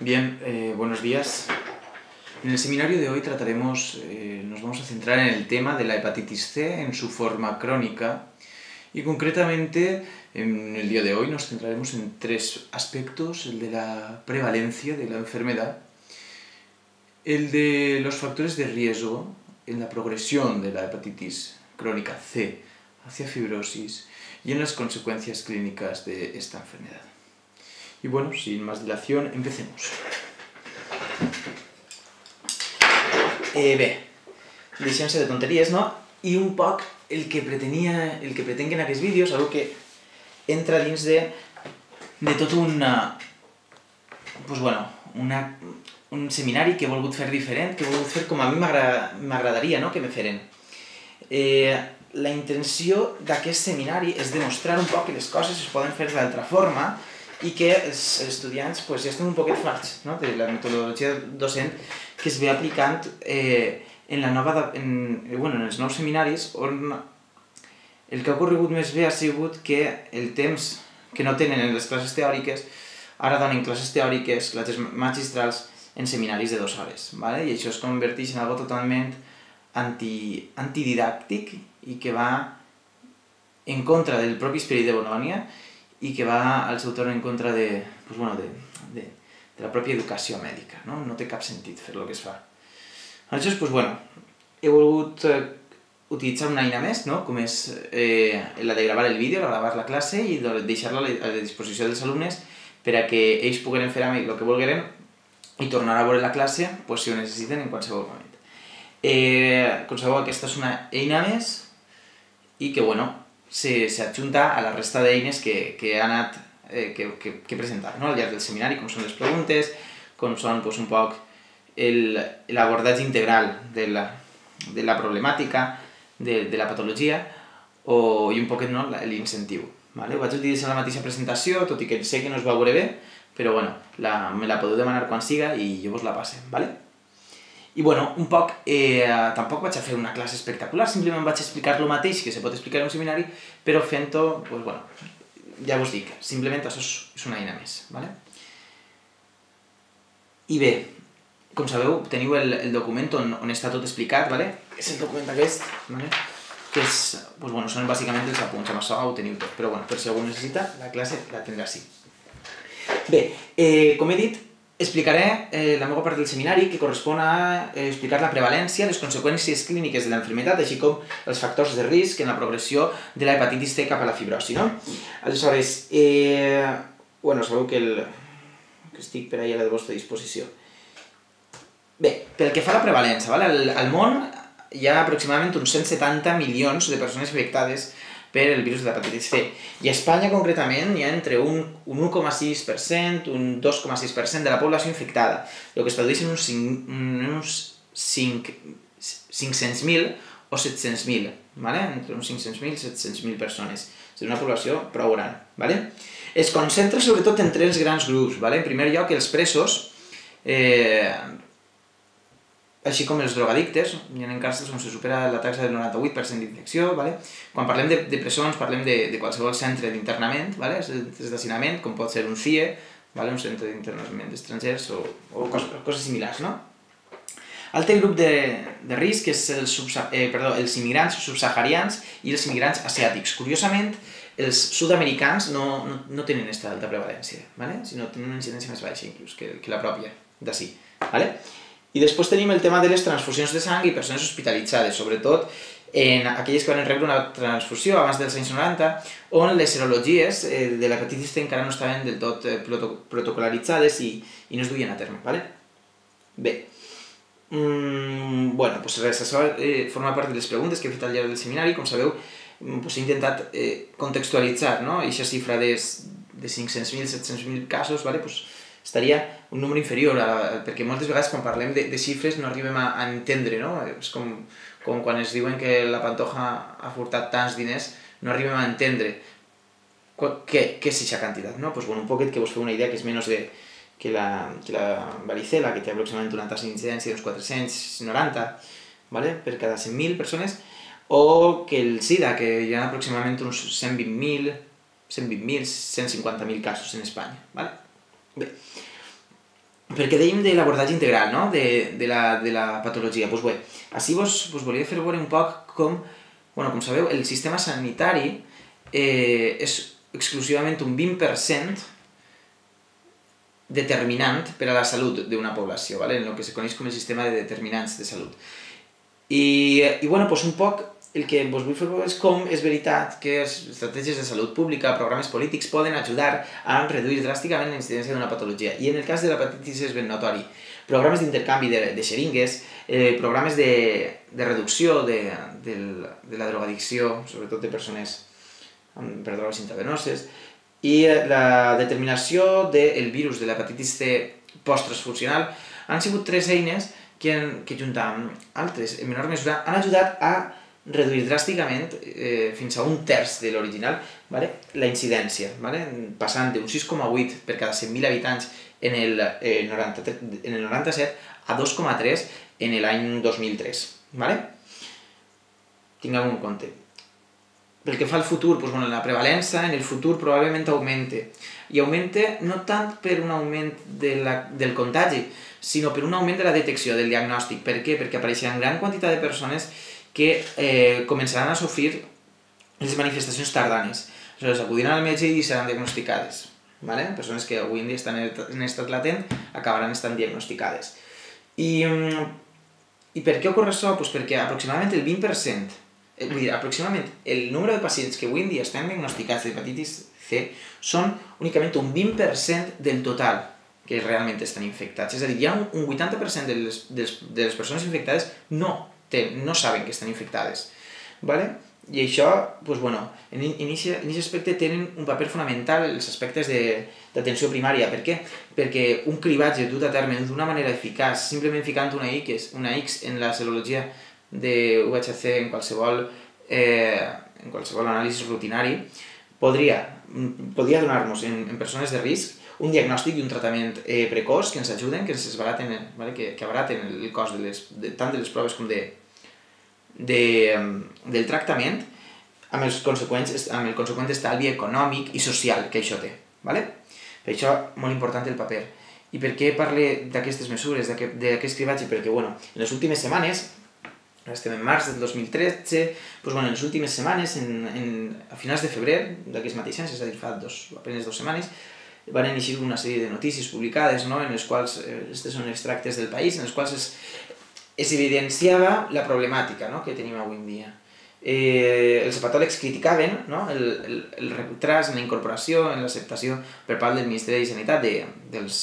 Bien, buenos días. En el seminario de hoy nos vamos a centrar en el tema de la hepatitis C en su forma crónica y concretamente en el día de hoy nos centraremos en tres aspectos: el de la prevalencia de la enfermedad, el de los factores de riesgo en la progresión de la hepatitis crónica C hacia fibrosis y en las consecuencias clínicas de esta enfermedad. Y bueno, sin más dilación, empecemos. Bé, deixem-se de tonteries, no? I un poc el que pretenc en aquests vídeos, algo que entra dins de tot un seminari que he volgut fer diferent, que he volgut fer com a mi m'agradaria, no?, que me feren. La intenció d'aquest seminari és demostrar un poc que les coses es poden fer d'altra forma i que els estudiants ja estem un poquet farts, no?, de la metodologia docent que es ve aplicant en els nous seminaris, on el que ha ocorregut més bé ha sigut que el temps que no tenen en les classes teòriques ara donen classes teòriques, classes magistrals, en seminaris de 2 hores, i això es converteix en algo totalment antididàctic i que va en contra del propi esperit de Bologna i que va al seu torn en contra de la pròpia educació mèdica. No té cap sentit fer el que es fa. Aleshores, he volgut utilitzar una eina més, com és la de gravar el vídeo, gravar la classe i deixar-la a la disposició dels alumnes per a que ells puguin fer amb el que volgueren i tornar a veure la classe si ho necessiten en qualsevol moment. Com sabeu, aquesta és una eina més i que s'adjunta a la resta d'eines que he presentat al llarg del seminari, com són les preguntes, com són un poc l'abordatge integral de la problemàtica, de la patologia i un poquet l'incentiu. Ho vaig utilitzar la mateixa presentació, tot i que sé que no es va veure bé, però me la podeu demanar quan siga i jo vos la passe. I un poc, tampoc vaig a fer una classe espectacular, simplement vaig explicar el mateix que se pot explicar en un seminari, però fent-ho, ja vos dic, simplement això és una eina més. I bé, com sabeu, teniu el document on està tot explicat, és el document aquest, que són bàsicament els apunts, amb això ho teniu tot, però per si algú necessita, la classe la tindrà així. Bé, com he dit, explicaré la meva part del seminari que correspon a explicar la prevalència, les conseqüències clíniques de l'enfermedad, així com els factors de risc en la progressió de la hepatitis C cap a la fibrosi. Aleshores, sabeu que estic per ahí a la vostra disposició. Bé, pel que fa a la prevalència, al món hi ha aproximadament uns 170 milions de persones afectades per el virus de l'hepatitis C. I a Espanya, concretament, hi ha entre un 1,6%, un 2,6% de la població infectada, el que es tradueix en uns 500.000 o 700.000, entre uns 500.000 i 700.000 persones. És una població prou gran. Es concentra sobretot en 3 grans grups. En primer lloc, els presos, així com els drogadictes. Hi ha càrcers on se supera la taxa del 98% d'infecció. Quan parlem de presons, parlem de qualsevol centre d'internament, centres d'hacinament, com pot ser un CIE, un centre d'internament d'estrangers o coses similars. Altre grup de risc és els immigrants subsaharians i els immigrants asiàtics. Curiosament, els sud-americans no tenen aquesta alta prevalència, sinó tenen una incidència més baixa inclús que la pròpia d'ací. I després tenim el tema de les transfusions de sang i persones hospitalitzades, sobretot en aquelles que van rebre una transfusió abans dels anys 90, on les serologies de l'hepatitis C encara no estaven del tot protocolaritzades i no es duien a terme. Bé, això forma part de les preguntes que he fet al llarg del seminari. Com sabeu, he intentat contextualitzar aquesta xifra de 500.000, 700.000 casos, estaria un número inferior, perquè moltes vegades quan parlem de xifres no arribem a entendre, és com quan es diuen que la Pantoja ha furtat tants diners, no arribem a entendre què és aquesta quantitat. Un poquet que vos feu una idea que és menys que la varicela, que té aproximadament una tassa d'incidència d'uns 490 per cada 100.000 persones, o que el SIDA, que hi ha aproximadament uns 120.000, 150.000 casos en Espanya. Bé, perquè dèiem de l'abordatge integral, no?, de la patologia. Doncs bé, així vos volia fer veure un poc com sabeu, el sistema sanitari és exclusivament un 20% determinant per a la salut d'una població, ¿vale? En el que se coneix com el sistema de determinants de salut. I doncs un poc el que vos vull fer veure és com és veritat que les estratègies de salut pública, programes polítics, poden ajudar a reduir dràsticament la incidència d'una patologia. I en el cas de l'hepatitis és ben notori. Programes d'intercanvi de xeringues, programes de reducció de la drogadicció, sobretot de persones per drogues intravenoses, i la determinació del virus de l'hepatitis C posttransfusional han sigut tres eines que juntament amb altres, en menor mesura, han ajudat a reduir dràsticament, fins a un terç de l'original, la incidència, passant d'un 6,8 per cada 100.000 habitants en el 97 a 2,3 en l'any 2003. Tinguem en compte. Pel que fa al futur, la prevalença en el futur probablement augmente. I augmente no tant per un augment del contagi, sinó per un augment de la detecció, del diagnòstic. Per què? Perquè apareixeran gran quantitat de persones que començaran a sofrir les manifestacions tardanes. Aleshores, acudiran al metge i seran diagnosticades. Persones que avui en dia estan en estat latent acabaran estant diagnosticades. I per què ocorre això? Perquè aproximadament el 20%, aproximadament el número de pacients que avui en dia estan diagnosticats d'hepatitis C són únicament un 20% del total que realment estan infectats. És a dir, hi ha un 80% de les persones infectades no saben que estan infectades. I això, en aquest aspecte tenen un paper fonamental els aspectes d'atenció primària. Per què? Perquè un cribatge dut a terme d'una manera eficaç, simplement ficant una X en la serologia de VHC en qualsevol anàlisi rutinari, podria donar-nos en persones de risc un diagnòstic i un tractament precoç que ens ajuden, que ens esbaraten, que abaraten el cost tant de les proves com del tractament, amb el conseqüent estalvi econòmic i social que això té. Per això, molt important el paper. I per què parlo d'aquestes mesures, d'aquest cribatge? Perquè, en les últimes setmanes, estem en març del 2013, en les últimes setmanes, a finals de febrer d'aquest mateix any, és a dir, fa apenas 2 setmanes, van iniciar una sèrie de notícies publicades, en les quals, aquests són extractes del País, en les quals es evidenciava la problemàtica que tenim avui en dia. Els hepatòlegs criticaven el retras en la incorporació, en l'acceptació per part del Ministeri de Sanitat dels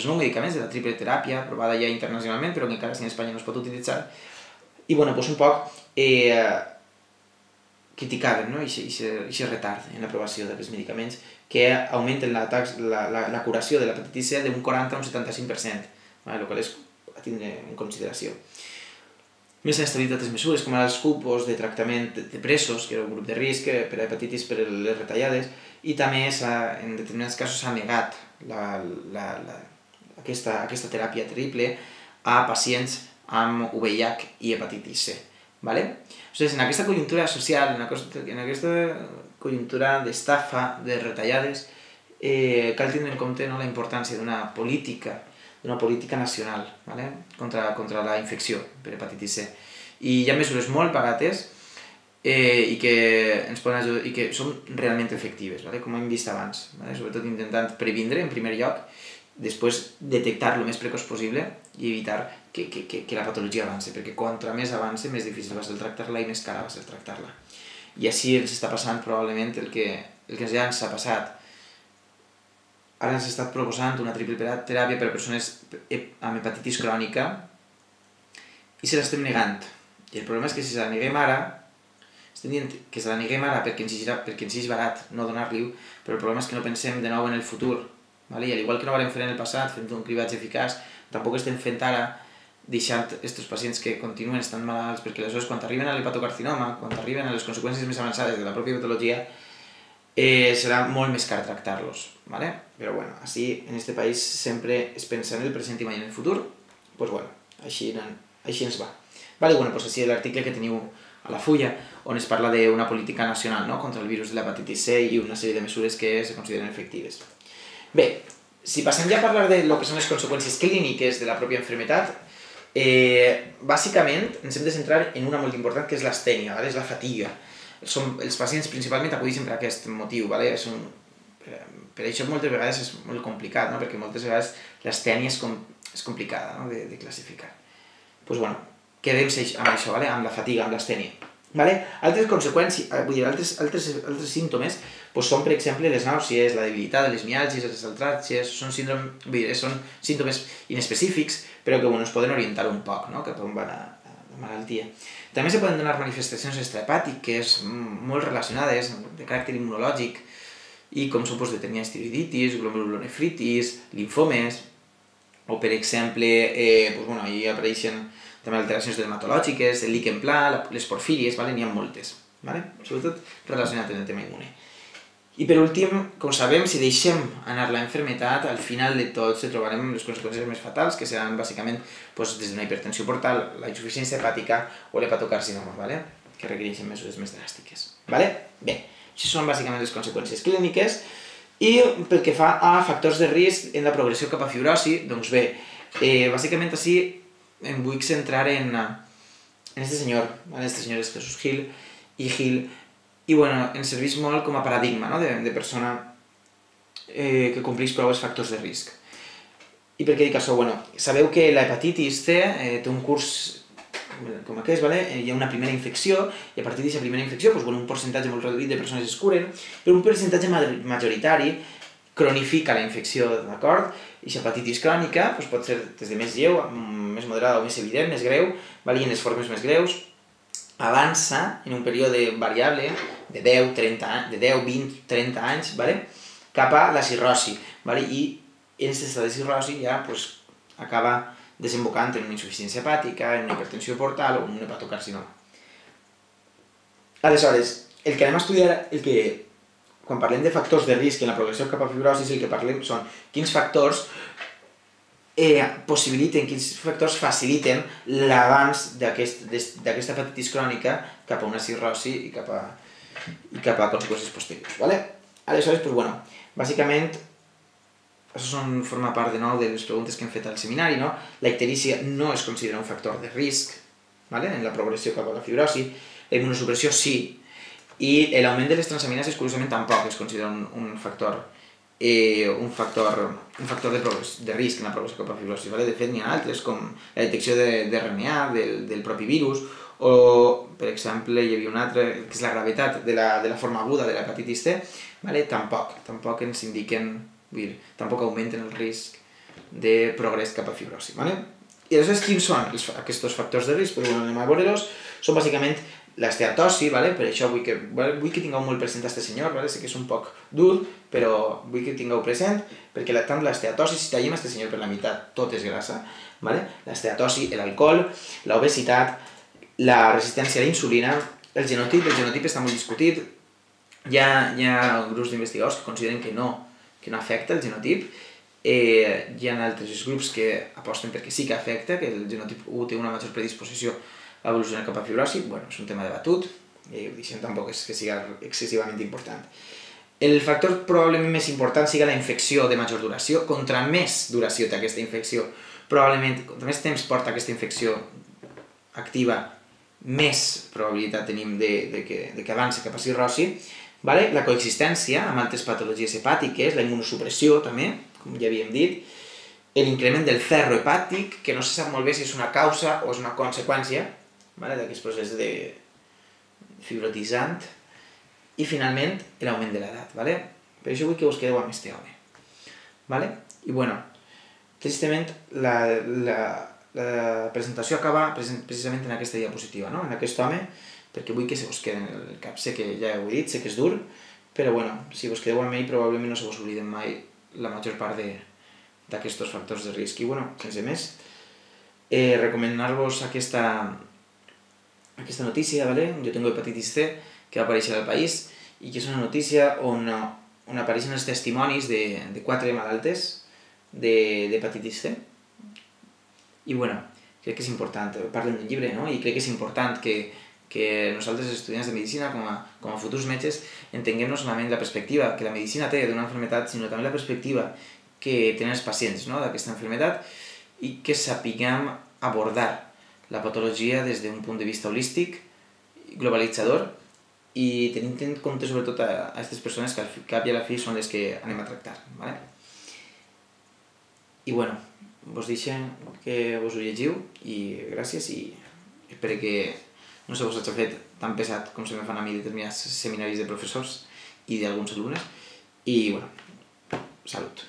nous medicaments, de la triple teràpia, aprovada ja internacionalment, però que encara si en Espanya no es pot utilitzar. I un poc criticaven aquest retard en l'aprovació d'aquests medicaments que augmenten la curació de l'hepatitis C d'un 40 a un 75%, el qual és a tindre en consideració. Més han establit altres mesures, com els cupos de tractament de presos, que era un grup de risc per a hepatitis per a les retallades, i també en determinats casos s'ha negat aquesta teràpia triple a pacients amb VIH i hepatitis C. En aquesta conjuntura social, en aquesta conjuntura d'estafa, de retallades, cal tindre en compte la importància d'una política nacional contra la infecció per hepatitis C. I hi ha mesures molt barates i que ens poden ajudar i que són realment efectives, com hem vist abans, sobretot intentant previndre en primer lloc, després detectar el més precoç possible i evitar que la patologia avanci, perquè quantra més avanci, més difícil va ser tractar-la i més cara va ser tractar-la. I així ens està passant probablement el que ja ens ha passat. Ara ens ha estat proposant una triple teràpia per a persones amb hepatitis crònica i se l'estem negant. I el problema és que si se la neguem ara, estem dient que se la neguem ara perquè ens és barat no donar-li-ho, però el problema és que no pensem de nou en el futur. I al igual que no vam fer en el passat, fent un cribatge eficaç, tampoc estem fent ara deixant aquests pacients que continuen estant malalts, perquè aleshores quan arriben a l'hepatocarcinoma, quan arriben a les conseqüències més avançades de la pròpia patologia, serà molt més car tractar-los. Però així en aquest país sempre es pensa en el present i mai en el futur, doncs així ens va. Així és l'article que teniu a la fulla, on es parla d'una política nacional contra el virus de l'hepatitis C i una sèrie de mesures que se consideren efectives. Bé, Si passem ja a parlar de lo que són les conseqüències clíniques de la pròpia malaltia, bàsicament ens hem de centrar en una molt important, que és l'astènia, és la fatiga. Els pacients principalment acudeixen per aquest motiu. Per això moltes vegades és molt complicat, perquè moltes vegades l'astènia és complicada de classificar. Doncs quedem amb això, amb la fatiga, amb l'astènia. Altres conseqüències, altres símptomes són, per exemple, les nàusees, la debilitat, les miàlgies, les artràlgies, són símptomes inespecífics, però que es poden orientar un poc cap a on va la malaltia. També se poden donar manifestacions extrahepàtiques molt relacionades, de caràcter immunològic, i com són de tenir tiroïditis, glomérulonefritis, linfomes, o per exemple, hi apareixen també alteracions dermatològiques, el líquen pla, les porfíries, n'hi ha moltes, sobretot relacionat amb el tema immune. I per últim, com sabem, si deixem anar la malaltia, al final de tot trobarem les conseqüències més fatals, que seran bàsicament des d'una hipertensió portal, la insuficiència hepàtica o l'hepatocarcinoma, que requereixen mesures més dràstiques. Bé, això són bàsicament les conseqüències clíniques. I pel que fa a factors de risc en la progressió cap a fibrosi, doncs bé, bàsicament així em vull centrar en este senyor, este senyor és Jesús Gil, i ens serveix molt com a paradigma de persona que compleix prou els factors de risc. I per què dic això? Sabeu que l'hepatitis C té un curs com aquest, hi ha una primera infecció, i a partir d'aquesta primera infecció un percentatge molt reduït de persones es curen, però un percentatge majoritari cronifica la infecció, d'acord? I l'hepatitis crònica pot ser des de més lleu, més moderada o més evident, més greu, i en les formes més greus avança en un període variable de 10, 20, 30 anys cap a la cirrosi, i en aquest estat de cirrosi ja acaba desembocant en una insuficiència hepàtica, en una hipertensió portal o en un hepatocarcinoma. Aleshores, el que anem a estudiar, quan parlem de factors de risc en la progressió cap a fibrosi, el que parlem són quins factors possibiliten, quins factors faciliten l'avanç d'aquesta hepatitis crònica cap a una cirrosi i cap a conseqüències posteriors. Aleshores, bàsicament, això forma part de les preguntes que hem fet al seminari. La icterícia no es considera un factor de risc en la progressió cap a la fibrosi, la immunosupressió sí, i l'augment de les transaminases, curiosament, tampoc es considera un factor de risc en la progressió cap a fibrosi. De fet, n'hi ha altres, com la detecció d'RNA del propi virus, o, per exemple, hi havia un altre, que és la gravetat de la forma aguda de l'hepatitis C, tampoc ens indiquen, tampoc augmenten el risc de progrés cap a fibrosi. I aleshores, quins són aquests factors de risc? Anem a veure-los. Són bàsicament l'esteatosi, per això vull que tingueu molt present aquest senyor, sé que és un poc dur, però vull que tingueu present, perquè tant l'esteatosi, si tallem aquest senyor per la meitat, tot és grassa, l'esteatosi, l'alcohol, l'obesitat, la resistència a la insulina, el genotip està molt discutit, hi ha grups d'investigadors que consideren que no afecta el genotip, hi ha altres grups que aposten perquè sí que afecta, que el genotip 1 té una major predisposició a evolucionar cap a fibrosi. És un tema debatut, i això tampoc és que sigui excessivament important. El factor probablement més important sigui la infecció de major duració. Contra més duració té aquesta infecció, probablement, contra més temps porta aquesta infecció activa, més probabilitat tenim de que avanci cap a cirrosi. La coexistència amb altres patologies hepàtiques, la immunosupressió també, com ja havíem dit, l'increment del ferro hepàtic, que no se sap molt bé si és una causa o és una conseqüència d'aquest procés de fibrotitzant, i finalment l'augment de l'edat. Per això vull que us quedeu amb este home. I tristament la presentació acaba precisament en aquesta diapositiva, en aquest home, perquè vull que se us quedi en el cap. Sé que ja ho he dit, sé que és dur, però si us quedeu amb ell probablement no se us obliden mai la major part d'aquests factors de risc. I sense més, recomanar-vos aquesta notícia. Jo tengo hepatitis C, que va aparèixer al País, i que és una notícia on apareixen els testimonis de 4 malaltes d'hepatitis C. I crec que és important, parlen d'un llibre, i crec que és important que nosaltres, estudiants de medicina, com a futurs metges, entenguem no solament la perspectiva que la medicina té d'una malaltia, sinó també la perspectiva que tenen els pacients, no?, d'aquesta malaltia, i que sapiguem abordar la patologia des d'un punt de vista holístic, globalitzador, i tenint en compte sobretot a aquestes persones que al cap i a la fi són les que anem a tractar. ¿Vale? I bueno, vos deixo que vos ho llegiu, i gràcies, i espero que no se vos hagi fet tan pesat com se me fan a mi determinats seminaris de professors i d'alguns alumnes, i bueno, salut.